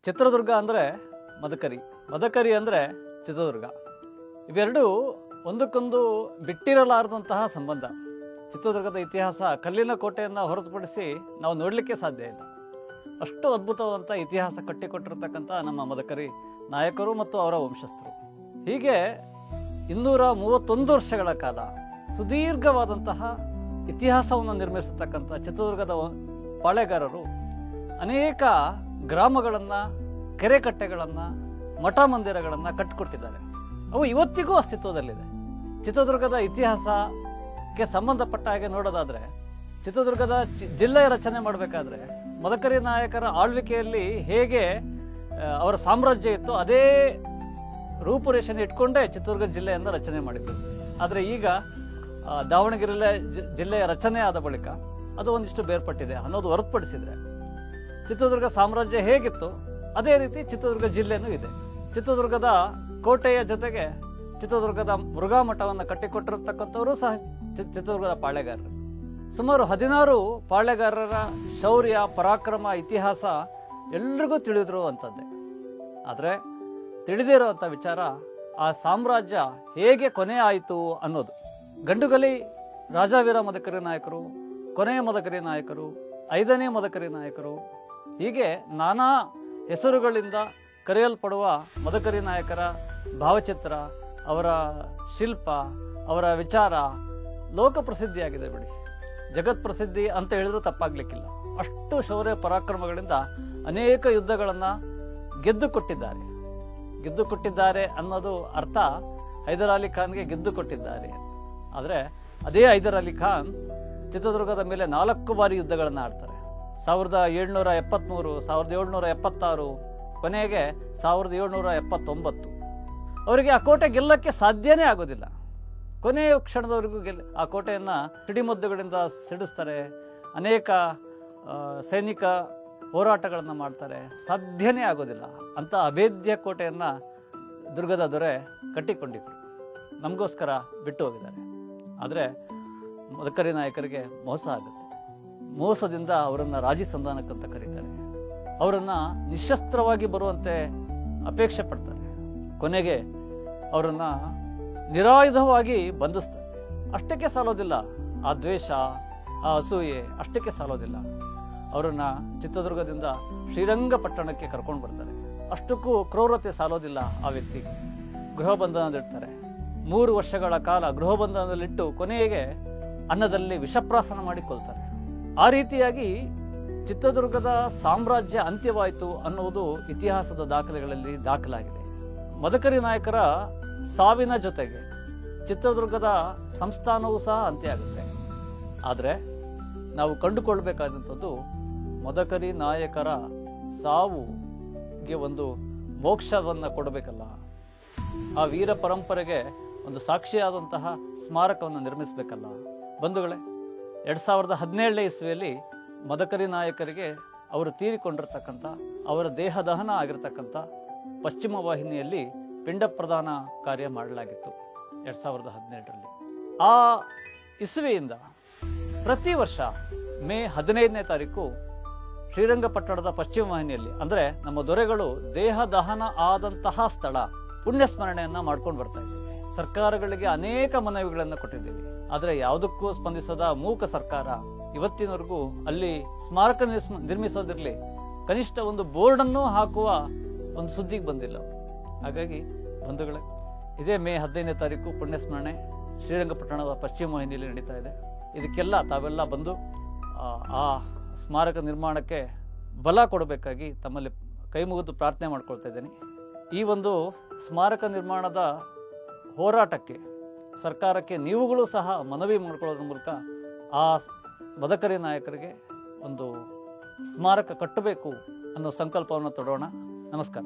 ಚಿತ್ರದುರ್ಗ ಅಂದರೆ ಮದಕರಿ, ಮದಕರಿ ಅಂದರೆ ಚಿತ್ರದುರ್ಗ. ಇವೆರಡೂ ಒಂದಕ್ಕೊಂದು ಬಿಟ್ಟಿರಲಾರದಂತಹ ಸಂಬಂಧ. ಚಿತ್ರದುರ್ಗದ ಇತಿಹಾಸ ಕಲ್ಲಿನ ಕೋಟೆಯನ್ನು ಹೊರತುಪಡಿಸಿ ನಾವು ನೋಡಲಿಕ್ಕೆ ಸಾಧ್ಯ ಇಲ್ಲ. ಅಷ್ಟು ಅದ್ಭುತವಾದಂಥ ಇತಿಹಾಸ ಕಟ್ಟಿಕೊಟ್ಟಿರ್ತಕ್ಕಂಥ ನಮ್ಮ ಮದಕರಿ ನಾಯಕರು ಮತ್ತು ಅವರ ವಂಶಸ್ಥರು. ಹೀಗೆ 231 ವರ್ಷಗಳ ಕಾಲ ಸುದೀರ್ಘವಾದಂತಹ ಇತಿಹಾಸವನ್ನು ನಿರ್ಮಿಸತಕ್ಕಂಥ ಚಿತ್ರದುರ್ಗದ ಪಾಳೆಗಾರರು ಅನೇಕ ಗ್ರಾಮಗಳನ್ನು, ಕೆರೆಕಟ್ಟೆಗಳನ್ನು, ಮಠ ಮಂದಿರಗಳನ್ನು ಕಟ್ಟಿಕೊಟ್ಟಿದ್ದಾರೆ. ಅವು ಇವತ್ತಿಗೂ ಅಸ್ತಿತ್ವದಲ್ಲಿದೆ. ಚಿತ್ರದುರ್ಗದ ಇತಿಹಾಸಕ್ಕೆ ಸಂಬಂಧಪಟ್ಟ ಹಾಗೆ ನೋಡೋದಾದರೆ, ಚಿತ್ರದುರ್ಗದ ಜಿಲ್ಲೆಯ ರಚನೆ ಮಾಡಬೇಕಾದ್ರೆ ಮದಕರಿ ನಾಯಕರ ಆಳ್ವಿಕೆಯಲ್ಲಿ ಹೇಗೆ ಅವರ ಸಾಮ್ರಾಜ್ಯ ಇತ್ತು ಅದೇ ರೂಪುರೇಷೆಯನ್ನು ಇಟ್ಕೊಂಡೇ ಚಿತ್ರದುರ್ಗ ಜಿಲ್ಲೆಯನ್ನು ರಚನೆ ಮಾಡಿದ್ರು. ಆದರೆ ಈಗ ದಾವಣಗೆರೆ ಜಿಲ್ಲೆಯ ರಚನೆ ಆದ ಬಳಿಕ ಅದು ಒಂದಿಷ್ಟು ಬೇರ್ಪಟ್ಟಿದೆ ಅನ್ನೋದು ಹೊರತುಪಡಿಸಿದ್ರೆ ಚಿತ್ರದುರ್ಗ ಸಾಮ್ರಾಜ್ಯ ಹೇಗಿತ್ತು ಅದೇ ರೀತಿ ಚಿತ್ರದುರ್ಗ ಜಿಲ್ಲೆನೂ ಇದೆ. ಚಿತ್ರದುರ್ಗದ ಕೋಟೆಯ ಜೊತೆಗೆ ಚಿತ್ರದುರ್ಗದ ಮುರುಘಾ ಮಠವನ್ನು ಕಟ್ಟಿಕೊಟ್ಟಿರತಕ್ಕಂಥವರು ಸಹ ಚಿತ್ರದುರ್ಗದ ಪಾಳೆಗಾರರು. ಸುಮಾರು 16 ಪಾಳೆಗಾರರ ಶೌರ್ಯ, ಪರಾಕ್ರಮ, ಇತಿಹಾಸ ಎಲ್ರಿಗೂ ತಿಳಿದಿರುವಂಥದ್ದೇ. ಆದರೆ ತಿಳಿದಿರುವಂಥ ವಿಚಾರ ಆ ಸಾಮ್ರಾಜ್ಯ ಹೇಗೆ ಕೊನೆ ಆಯಿತು ಅನ್ನೋದು. ಗಂಡುಗಲಿ ರಾಜವೀರ ಮದಕರಿ ನಾಯಕರು, ಕೊನೆಯ ಮದಕರಿ ನಾಯಕರು, 5ನೇ ಮದಕರಿ ನಾಯಕರು, ಹೀಗೆ ನಾನಾ ಹೆಸರುಗಳಿಂದ ಕರೆಯಲ್ಪಡುವ ಮದಕರಿ ನಾಯಕರ ಭಾವಚಿತ್ರ, ಅವರ ಶಿಲ್ಪ, ಅವರ ವಿಚಾರ ಲೋಕ ಪ್ರಸಿದ್ಧಿಯಾಗಿದೆ. ಬಿಡಿ, ಜಗತ್ ಪ್ರಸಿದ್ಧಿ ಅಂತ ಹೇಳಿದ್ರೂ ತಪ್ಪಾಗ್ಲಿಕ್ಕಿಲ್ಲ. ಅಷ್ಟು ಶೌರ್ಯ ಪರಾಕ್ರಮಗಳಿಂದ ಅನೇಕ ಯುದ್ಧಗಳನ್ನು ಗೆದ್ದು ಕೊಟ್ಟಿದ್ದಾರೆ ಅನ್ನೋದು ಅರ್ಥ ಹೈದರ್ ಅಲಿ ಖಾನ್ಗೆ ಗೆದ್ದು ಕೊಟ್ಟಿದ್ದಾರೆ. ಆದರೆ ಅದೇ ಹೈದರ್ ಅಲಿ ಖಾನ್ ಚಿತ್ರದುರ್ಗದ ಮೇಲೆ 4 ಬಾರಿ ಯುದ್ಧಗಳನ್ನು ಆಡ್ತಾರೆ. 1773, 1776, ಕೊನೆಗೆ 1779. ಅವರಿಗೆ ಆ ಕೋಟೆ ಗೆಲ್ಲಕ್ಕೆ ಸಾಧ್ಯನೇ ಆಗೋದಿಲ್ಲ. ಕೊನೆಯ ಕ್ಷಣದವರೆಗೂ ಆ ಕೋಟೆಯನ್ನು ಸಿಡಿಮದ್ದುಗಳಿಂದ ಸಿಡಿಸ್ತಾರೆ. ಅನೇಕ ಸೈನಿಕ ಹೋರಾಟಗಳನ್ನು ಮಾಡ್ತಾರೆ. ಸಾಧ್ಯನೇ ಆಗೋದಿಲ್ಲ. ಅಂಥ ಅಭೇದ್ಯ ಕೋಟೆಯನ್ನು ದುರ್ಗದ ದೊರೆ ಕಟ್ಟಿಕೊಂಡಿದ್ರು. ನಮಗೋಸ್ಕರ ಬಿಟ್ಟು ಹೋಗಿದ್ದಾರೆ. ಆದರೆ ಮದಕರಿ ನಾಯಕರಿಗೆ ಮೋಸ ಆಗುತ್ತೆ. ಮೋಸದಿಂದ ಅವರನ್ನು ರಾಜಿ ಸಂಧಾನಕ್ಕಂತ ಕರೀತಾರೆ. ಅವರನ್ನು ನಿಶಸ್ತ್ರವಾಗಿ ಬರುವಂತೆ ಅಪೇಕ್ಷೆ ಪಡ್ತಾರೆ. ಕೊನೆಗೆ ಅವರನ್ನು ನಿರಾಯುಧವಾಗಿ ಬಂಧಿಸ್ತಾರೆ. ಅಷ್ಟಕ್ಕೆ ಸಾಲೋದಿಲ್ಲ. ಆ ದ್ವೇಷ, ಆ ಅಸೂಯೆ ಅಷ್ಟಕ್ಕೆ ಸಾಲೋದಿಲ್ಲ. ಅವರನ್ನು ಚಿತ್ರದುರ್ಗದಿಂದ ಶ್ರೀರಂಗಪಟ್ಟಣಕ್ಕೆ ಕರ್ಕೊಂಡು ಬರ್ತಾರೆ. ಅಷ್ಟಕ್ಕೂ ಕ್ರೂರತೆ ಸಾಲೋದಿಲ್ಲ ಆ ವ್ಯಕ್ತಿಗೆ. ಗೃಹ ಬಂಧನದಲ್ಲಿಡ್ತಾರೆ. 3 ವರ್ಷಗಳ ಕಾಲ ಗೃಹ ಬಂಧನದಲ್ಲಿಟ್ಟು ಕೊನೆಗೆ ಅನ್ನದಲ್ಲಿ ವಿಷಪ್ರಾಸನ ಮಾಡಿ ಕೊಲ್ತಾರೆ. ಆ ರೀತಿಯಾಗಿ ಚಿತ್ರದುರ್ಗದ ಸಾಮ್ರಾಜ್ಯ ಅಂತ್ಯವಾಯಿತು ಅನ್ನುವುದು ಇತಿಹಾಸದ ದಾಖಲೆಗಳಲ್ಲಿ ದಾಖಲಾಗಿದೆ. ಮದಕರಿ ನಾಯಕರ ಸಾವಿನ ಜೊತೆಗೆ ಚಿತ್ರದುರ್ಗದ ಸಂಸ್ಥಾನವೂ ಸಹ ಅಂತ್ಯ ಆಗುತ್ತೆ. ಆದರೆ ನಾವು ಕಂಡುಕೊಳ್ಬೇಕಾದಂಥದ್ದು ಮದಕರಿ ನಾಯಕರ ಸಾವುಗೆ ಒಂದು ಮೋಕ್ಷವನ್ನು ಕೊಡಬೇಕಲ್ಲ, ಆ ವೀರ ಪರಂಪರೆಗೆ ಒಂದು ಸಾಕ್ಷಿಯಾದಂತಹ ಸ್ಮಾರಕವನ್ನು ನಿರ್ಮಿಸಬೇಕಲ್ಲ. ಬಂಧುಗಳೇ, 2017ನೇ ಇಸ್ವಿಯಲ್ಲಿ ಮದಕರಿ ನಾಯಕರಿಗೆ ಅವರು ತೀರಿಕೊಂಡಿರ್ತಕ್ಕಂಥ, ಅವರ ದೇಹ ದಹನ ಆಗಿರ್ತಕ್ಕಂಥ ಪಶ್ಚಿಮ ವಾಹಿನಿಯಲ್ಲಿ ಪಿಂಡ ಪ್ರದಾನ ಕಾರ್ಯ ಮಾಡಲಾಗಿತ್ತು 2017ರಲ್ಲಿ. ಆ ಇಸ್ವಿಯಿಂದ ಪ್ರತಿ ವರ್ಷ ಮೇ 15ನೇ ತಾರೀಕು ಶ್ರೀರಂಗಪಟ್ಟಣದ ಪಶ್ಚಿಮ ವಾಹಿನಿಯಲ್ಲಿ, ಅಂದರೆ ನಮ್ಮ ದೊರೆಗಳು ದೇಹ ದಹನ ಆದಂತಹ ಸ್ಥಳ, ಪುಣ್ಯ ಸ್ಮರಣೆಯನ್ನು ಮಾಡ್ಕೊಂಡು ಬರ್ತಾ ಇದ್ದೀವಿ. ಸರ್ಕಾರಗಳಿಗೆ ಅನೇಕ ಮನವಿಗಳನ್ನು ಕೊಟ್ಟಿದ್ದೀವಿ. ಆದರೆ ಯಾವುದಕ್ಕೂ ಸ್ಪಂದಿಸದ ಮೂಕ ಸರ್ಕಾರ ಇವತ್ತಿನವರೆಗೂ ಅಲ್ಲಿ ಸ್ಮಾರಕ ನಿರ್ಮಿಸೋದಿರಲಿ, ಕನಿಷ್ಠ ಒಂದು ಬೋರ್ಡನ್ನು ಹಾಕುವ ಒಂದು ಸುದ್ದಿಗೆ ಬಂದಿಲ್ಲ. ಹಾಗಾಗಿ ಬಂಧುಗಳೇ, ಇದೇ ಮೇ 15ನೇ ತಾರೀಕು ಪುಣ್ಯಸ್ಮರಣೆ ಶ್ರೀರಂಗಪಟ್ಟಣದ ಪಶ್ಚಿಮ ವಾಹಿನಿಯಲ್ಲಿ ನಡೀತಾ ಇದೆ. ಇದಕ್ಕೆಲ್ಲ ತಾವೆಲ್ಲ ಬಂದು ಆ ಸ್ಮಾರಕ ನಿರ್ಮಾಣಕ್ಕೆ ಬಲ ಕೊಡಬೇಕಾಗಿ ತಮ್ಮಲ್ಲಿ ಕೈ ಮುಗಿದು ಪ್ರಾರ್ಥನೆ ಮಾಡ್ಕೊಳ್ತಾ ಇದ್ದೀನಿ. ಈ ಒಂದು ಸ್ಮಾರಕ ನಿರ್ಮಾಣದ ಹೋರಾಟಕ್ಕೆ ಸರ್ಕಾರಕ್ಕೆ ನೀವುಗಳು ಸಹ ಮನವಿ ಮಾಡ್ಕೊಳ್ಳೋದ್ರ ಮೂಲಕ ಆ ಮದಕರಿ ನಾಯಕರಿಗೆ ಒಂದು ಸ್ಮಾರಕ ಕಟ್ಟಬೇಕು ಅನ್ನೋ ಸಂಕಲ್ಪವನ್ನು ತೊಡೋಣ. ನಮಸ್ಕಾರ.